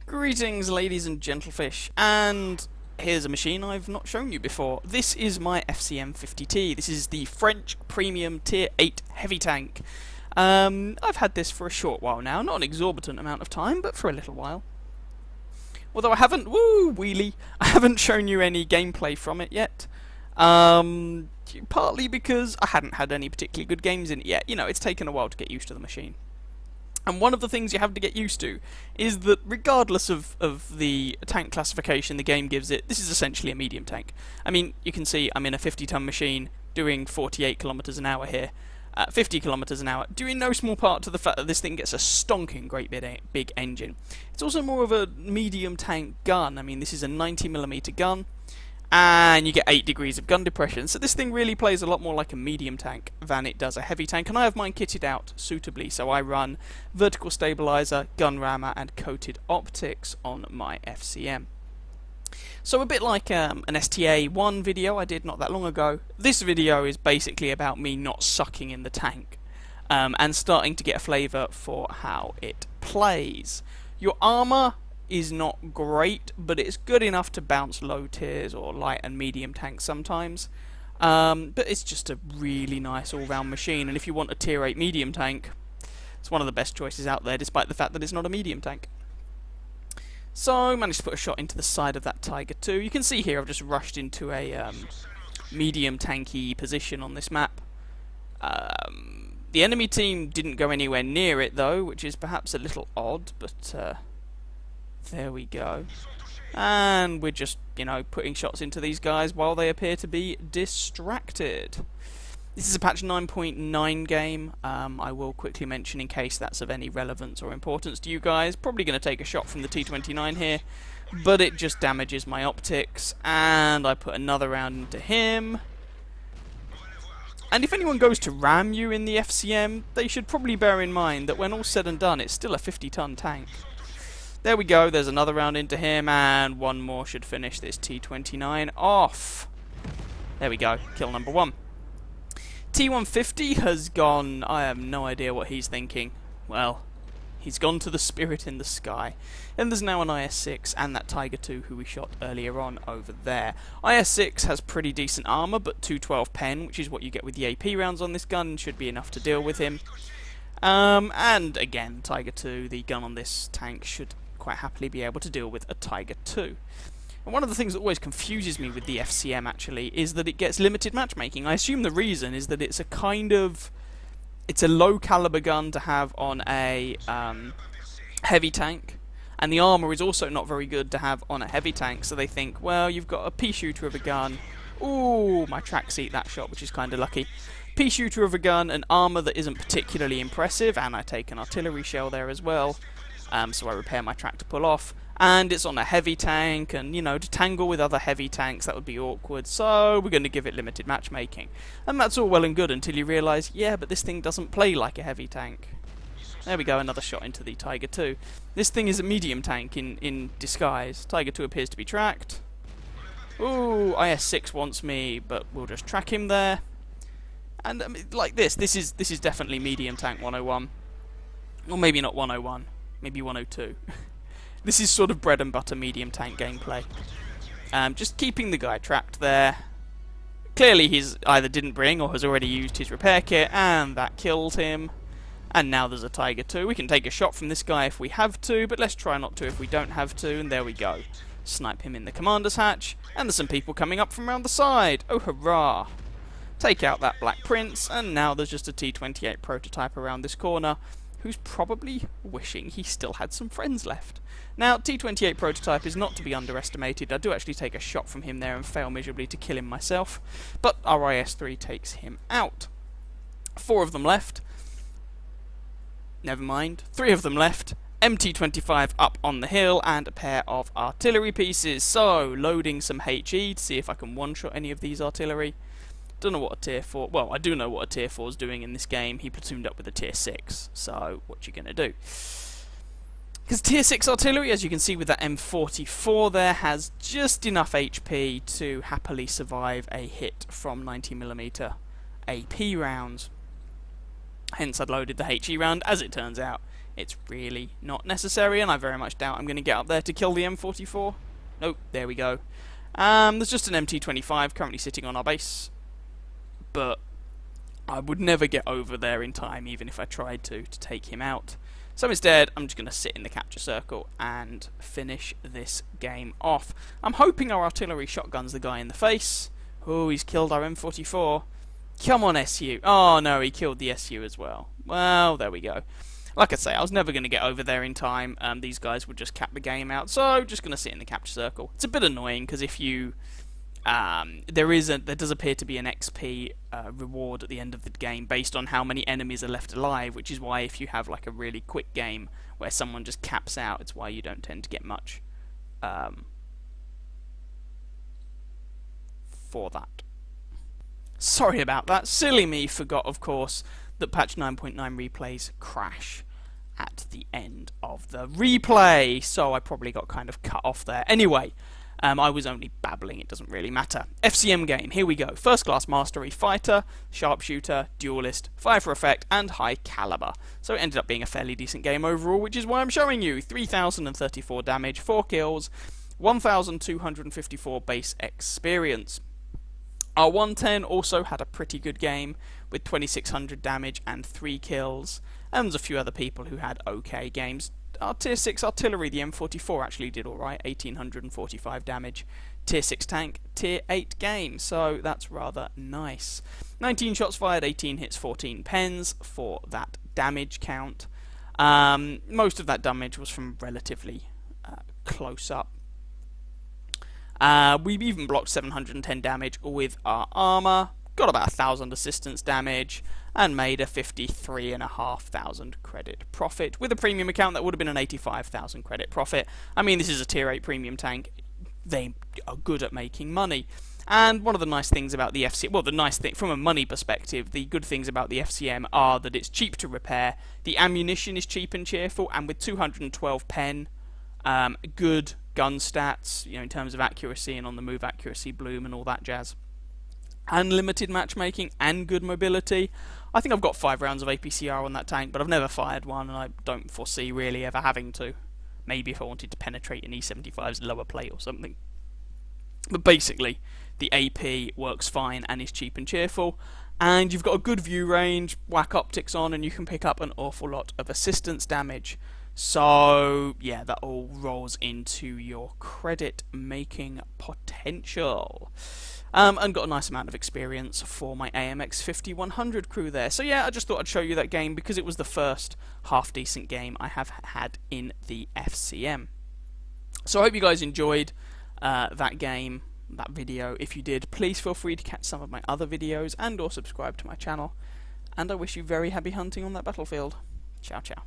Greetings, ladies and gentlefish, and here's a machine I've not shown you before. This is my FCM 50T. This is the French Premium Tier 8 Heavy Tank. I've had this for a short while now, not an exorbitant amount of time, but for a little while. Although I haven't, I haven't shown you any gameplay from it yet. Partly because I hadn't had any particularly good games in it yet. You know, it's taken a while to get used to the machine. And one of the things you have to get used to is that regardless of the tank classification the game gives it, this is essentially a medium tank. I mean, you can see I'm in a 50-ton machine doing 48 kilometers an hour here. 50 kilometers an hour, due in no small part to the fact that this thing gets a stonking great big engine. It's also more of a medium tank gun. I mean, this is a 90mm gun, and you get 8 degrees of gun depression, so this thing really plays a lot more like a medium tank than it does a heavy tank, and I have mine kitted out suitably, so I run vertical stabilizer, gun rammer, and coated optics on my FCM. So a bit like an STA1 video I did not that long ago, this video is basically about me not sucking in the tank and starting to get a flavour for how it plays. Your armour is not great, but it's good enough to bounce low tiers or light and medium tanks sometimes. But it's just a really nice all-round machine, and if you want a tier 8 medium tank, it's one of the best choices out there, despite the fact that it's not a medium tank. So I managed to put a shot into the side of that Tiger 2. You can see here I've just rushed into a medium tanky position on this map. The enemy team didn't go anywhere near it though, which is perhaps a little odd, but there we go. And we're just, you know, putting shots into these guys while they appear to be distracted. This is a patch 9.9 game. I will quickly mention in case that's of any relevance or importance to you guys. Probably going to take a shot from the T29 here, but it just damages my optics, and I put another round into him. And if anyone goes to ram you in the FCM, they should probably bear in mind that when all's said and done, it's still a 50-ton tank. There we go, there's another round into him, and one more should finish this T29 off. There we go, kill number 1. T150 has gone, I have no idea what he's thinking. Well, he's gone to the spirit in the sky. And there's now an IS-6 and that Tiger 2 who we shot earlier on over there. IS-6 has pretty decent armour, but 212 pen, which is what you get with the AP rounds on this gun, should be enough to deal with him. And again, Tiger 2, the gun on this tank, should quite happily be able to deal with a Tiger 2. And one of the things that always confuses me with the FCM actually is that it gets limited matchmaking. I assume the reason is that it's a kind of, it's a low caliber gun to have on a heavy tank, and the armour is also not very good to have on a heavy tank, so they think, well, you've got a pea shooter of a gun. Ooh, my tracksuit that shot, which is kind of lucky. Pea shooter of a gun, an armour that isn't particularly impressive, and I take an artillery shell there as well, so I repair my track to pull off. And it's on a heavy tank, and, you know, to tangle with other heavy tanks, that would be awkward, so we're going to give it limited matchmaking. And that's all well and good until you realise, yeah, but this thing doesn't play like a heavy tank. There we go, another shot into the Tiger 2. This thing is a medium tank in disguise. Tiger 2 appears to be tracked. Ooh, IS-6 wants me, but we'll just track him there. And like this is definitely medium tank 101. Or maybe not 101, maybe 102. This is sort of bread and butter medium tank gameplay. Just keeping the guy trapped there. Clearly he's either didn't bring or has already used his repair kit, and that killed him. And now there's a Tiger 2. We can take a shot from this guy if we have to, but let's try not to if we don't have to, and there we go. Snipe him in the commander's hatch, and there's some people coming up from around the side. Oh hurrah! Take out that Black Prince, and now there's just a T28 prototype around this corner, who's probably wishing he still had some friends left. Now, T28 prototype is not to be underestimated. I do actually take a shot from him there and fail miserably to kill him myself, but our IS-3 takes him out. 4 of them left. Never mind. 3 of them left. MT25 up on the hill, and a pair of artillery pieces. So, loading some HE to see if I can one-shot any of these artillery. Don't know what a tier 4... Well, I do know what a tier 4 is doing in this game. He platooned up with a tier 6. So, what you gonna do? Because tier 6 artillery, as you can see with that M44 there, has just enough HP to happily survive a hit from 90mm AP rounds. Hence I'd loaded the HE round. As it turns out, It's really not necessary, and I very much doubt I'm going to get up there to kill the M44. Nope, there we go. There's just an MT-25 currently sitting on our base, but I would never get over there in time, even if I tried to take him out. So instead, I'm just going to sit in the capture circle and finish this game off. I'm hoping our artillery shotguns the guy in the face. Oh, he's killed our M44. Come on, SU. Oh, no, he killed the SU as well. Well, there we go. Like I say, I was never going to get over there in time. These guys would just cap the game out, so just going to sit in the capture circle. It's a bit annoying, because if you... there does appear to be an XP reward at the end of the game based on how many enemies are left alive, which is why if you have like a really quick game where someone just caps out, it's why you don't tend to get much for that. Sorry about that. Silly me forgot, of course, that patch 9.9 replays crash at the end of the replay, so I probably got kind of cut off there. Anyway, I was only babbling, it doesn't really matter. FCM game, here we go. First class mastery, fighter, sharpshooter, duelist, fire for effect, and high caliber. So it ended up being a fairly decent game overall, which is why I'm showing you 3,034 damage, 4 kills, 1,254 base experience. Our 110 also had a pretty good game with 2,600 damage and 3 kills, and there's a few other people who had okay games. Our Tier 6 artillery, the M44, actually did alright, 1,845 damage. Tier 6 tank, Tier 8 game, so that's rather nice. 19 shots fired, 18 hits, 14 pens for that damage count. Most of that damage was from relatively close up. We've even blocked 710 damage with our armour, got about 1,000 assistance damage, and made a 53,500 credit profit. With a premium account, that would have been an 85,000 credit profit. I mean, this is a Tier 8 premium tank. They are good at making money. And one of the nice things about the FCM, well, the nice thing, from a money perspective, the good things about the FCM are that it's cheap to repair, the ammunition is cheap and cheerful, and with 212 pen, good gun stats, you know, in terms of accuracy and on the move accuracy, bloom and all that jazz, and limited matchmaking and good mobility. I think I've got 5 rounds of APCR on that tank, but I've never fired one, and I don't foresee really ever having to. Maybe if I wanted to penetrate an E75's lower plate or something. But basically, the AP works fine and is cheap and cheerful, and you've got a good view range, whack optics on, and you can pick up an awful lot of assistance damage. So, yeah, that all rolls into your credit-making potential. And got a nice amount of experience for my AMX 5100 crew there. So yeah, I just thought I'd show you that game because it was the first half-decent game I have had in the FCM. So I hope you guys enjoyed that game, that video. If you did, please feel free to catch some of my other videos and or subscribe to my channel. And I wish you very happy hunting on that battlefield. Ciao, ciao.